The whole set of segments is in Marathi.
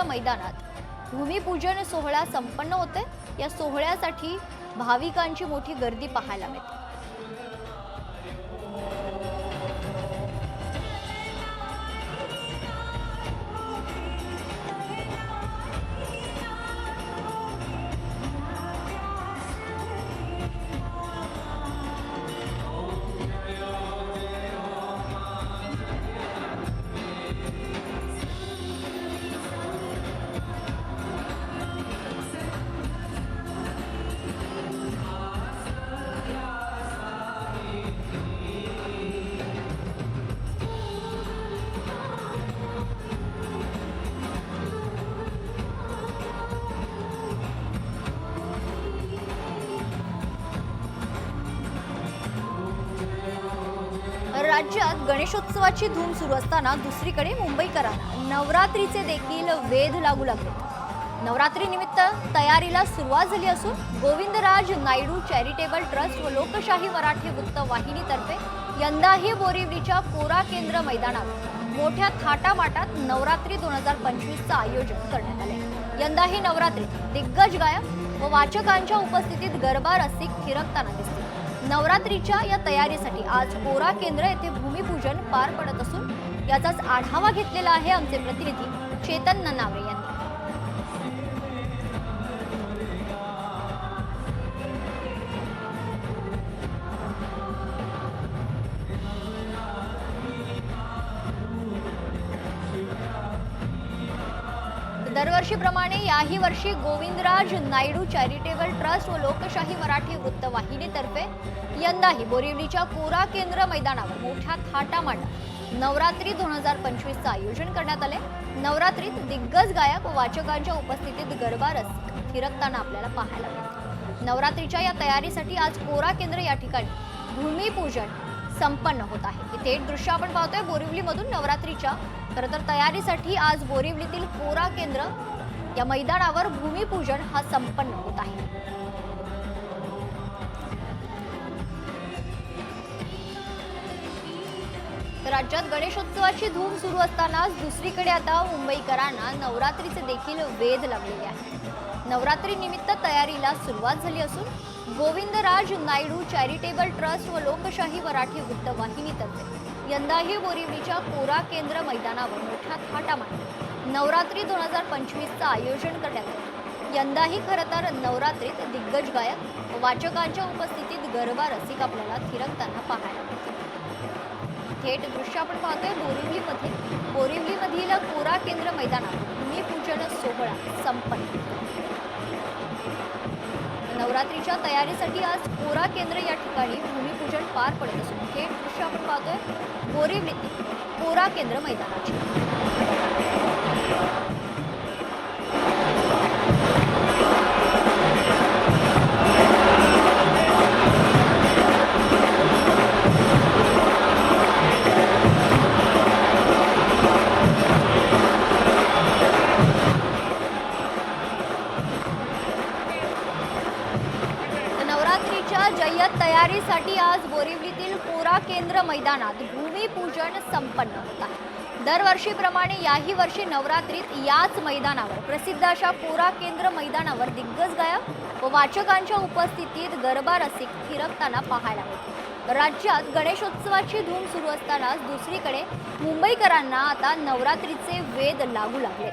मैदानात भूमिपूजन सोहळा संपन्न होते। या सोहळ्यासाठी भाविकांची मोठी गर्दी पाहायला मिळते। राज्यात गणेशोत्सवाची धूम सुरू असताना दुसरीकडे मुंबईकरांना नवरात्रीचे देखील वेध लागू लागले। नवरात्री निमित्त तयारीला सुरुवात झाली असून गोविंदराज नायडू चॅरिटेबल ट्रस्ट व लोकशाही मराठी वृत्त वाहिनीतर्फे यंदाही बोरिवलीच्या कोरा केंद्र मैदानावर मोठ्या थाटामाटात नवरात्री 2025चं आयोजन करण्यात आले। यंदाही नवरात्रीत दिग्गज गायक व वाचकांच्या उपस्थितीत गरबा रसिक थिरकताना दिसतील। नवरात्रीच्या या तयारीसाठी आज कोरा केंद्र येथे भूमिपूजन पार पडत असून याचाच आढावा घेतलेला आहे आमचे प्रतिनिधी चेतन ननावरे यांनी। दरवर्षीप्रमाणे याही वर्षी गोविंदराज नायडू चॅरिटेबल ट्रस्ट व लोकशाही मराठी वृत्त वाहिनीतर्फे यंदाही बोरिवलीच्या कोरा केंद्र मैदानावर मोठ्या थाटामाटात नवरात्री 2025चं आयोजन करण्यात आले। नवरात्रीत दिग्गज गायक व वाचकांच्या उपस्थितीत गरबा रसिक थिरकताना आपल्याला पाहायला मिळते। नवरात्रीच्या या तयारीसाठी आज कोरा केंद्र या ठिकाणी भूमिपूजन संपन्न होत आहे। हे थेट दृश्य आपण पाहतोय बोरिवलीमधून नवरात्रीच्या खरं तर तयारीसाठी आज बोरिवलीतील कोरा केंद्र या मैदानावर भूमिपूजन हा संपन्न होत आहे। राज्यात गणेशोत्सवाची धूम सुरू असताना दुसरीकडे आता मुंबईकरांना नवरात्रीचे देखील वेध लागलेले आहेत। नवरात्री निमित्त तयारीला सुरुवात झाली असून गोविंदराज नायडू चॅरिटेबल ट्रस्ट व लोकशाही मराठी वृत्त वाहिनीतर्फे यंदाही बोरिवलीच्या कोरा केंद्र मैदानावर मोठ्या थाटामाटात नवरात्री 2025चं आयोजन करण्यात आले। यंदाही खरं तर नवरात्रीत दिग्गज गायक व वाचकांच्या उपस्थितीत गरबा रसिक आपल्याला थिरकताना पाहायला मिळतील। थेट दृश्य आपण पाहतोय बोरिवलीमधील कोरा केंद्र मैदानावर भूमिपूजन सोहळा संपन्न। नवरात्रीच्या तयारीसाठी आज कोरा केंद्र या ठिकाणी भूमिपूजन पार पडत असून थेट दृश्य आपण पाहतोय बोरिवलीतील कोरा केंद्र मैदानाचे। जय्यत तयारीसाठी आज बोरिवलीतील कोरा केंद्र मैदानात भूमिपूजन संपन्न होत आहे। दरवर्षीप्रमाणे याही वर्षी नवरात्रीत याच मैदानावर प्रसिद्ध अशा कोरा केंद्र मैदानावर दिग्गज गायक व वाचकांच्या उपस्थितीत गरबा रसिक थिरकताना पाहायला मिळते। राज्यात गणेशोत्सवाची धूम सुरू असताना दुसरीकडे मुंबईकरांना आता नवरात्रीचे वेध लागू लागले।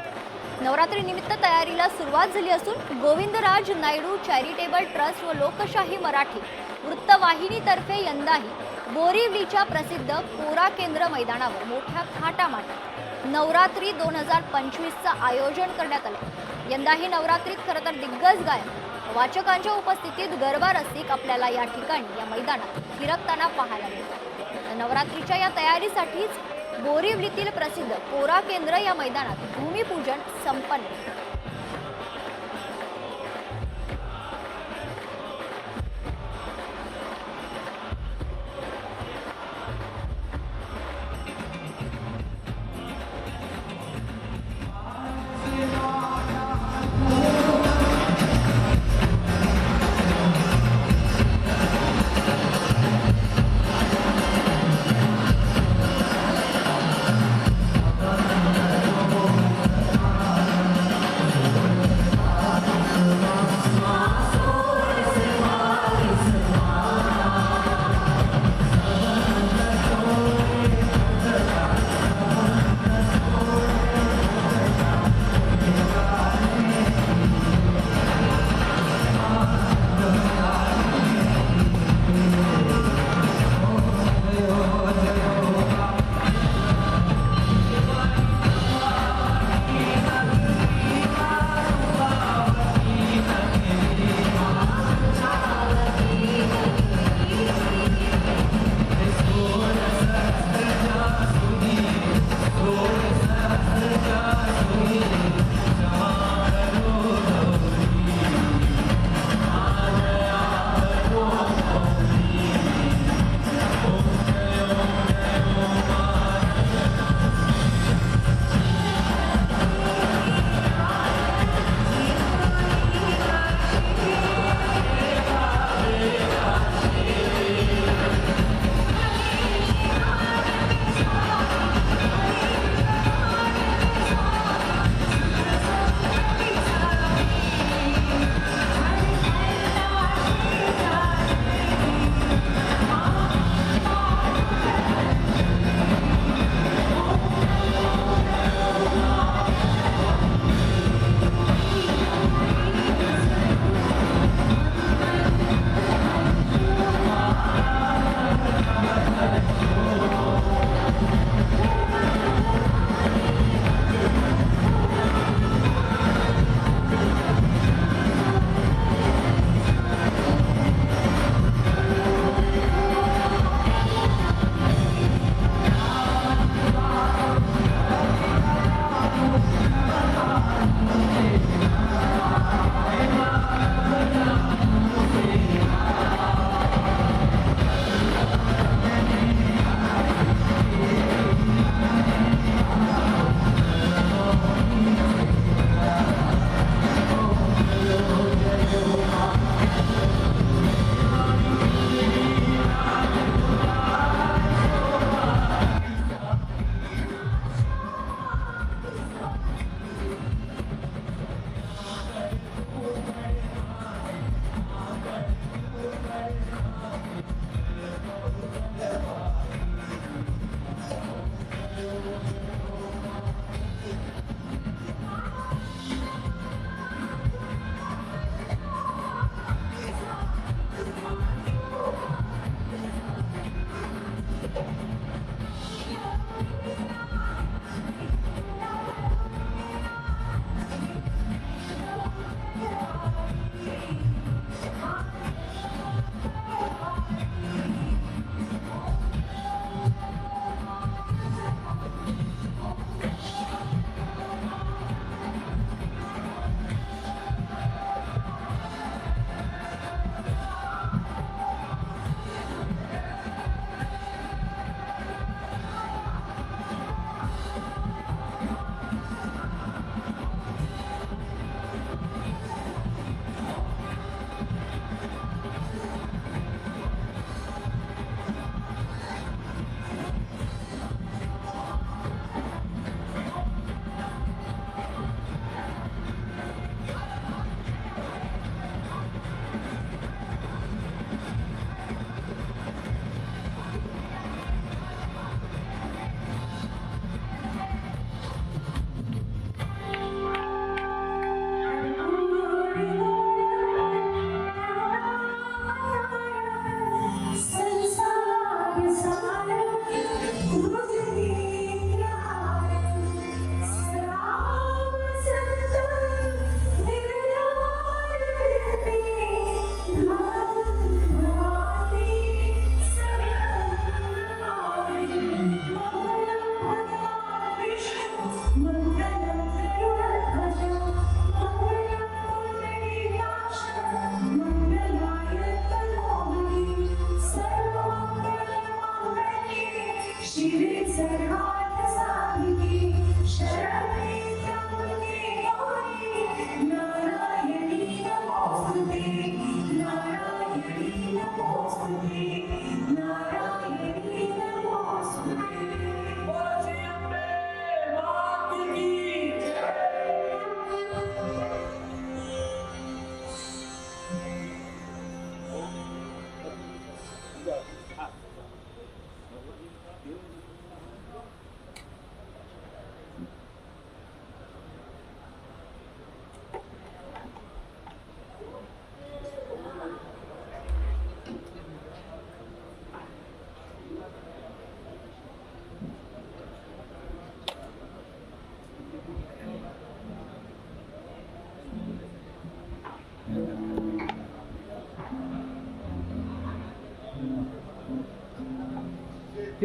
नवरात्री निमित्त तयारीला सुरुवात झाली असून गोविंदराज नायडू चॅरिटेबल ट्रस्ट व लोकशाही मराठी वृत्त वाहिनीतर्फे यंदाही बोरिवलीच्या प्रसिद्ध कोरा केंद्र मैदानावर मोठ्या थाटामाटात नवरात्री 2025चं आयोजन करण्यात आले। यंदाही नवरात्रीत खरं तर दिग्गज गायक वाचकांच्या उपस्थितीत गरबा रसिक आपल्याला या ठिकाणी या मैदानात थिरकताना पाहायला मिळतात। नवरात्रीच्या या तयारीसाठीच बोरिवलीतील प्रसिद्ध कोरा केंद्र या मैदानात भूमिपूजन संपन्न।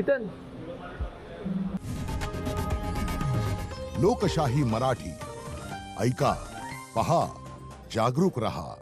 कीर्तन. लोकशाही मराठी ऐका, पहा, जागरूक रहा.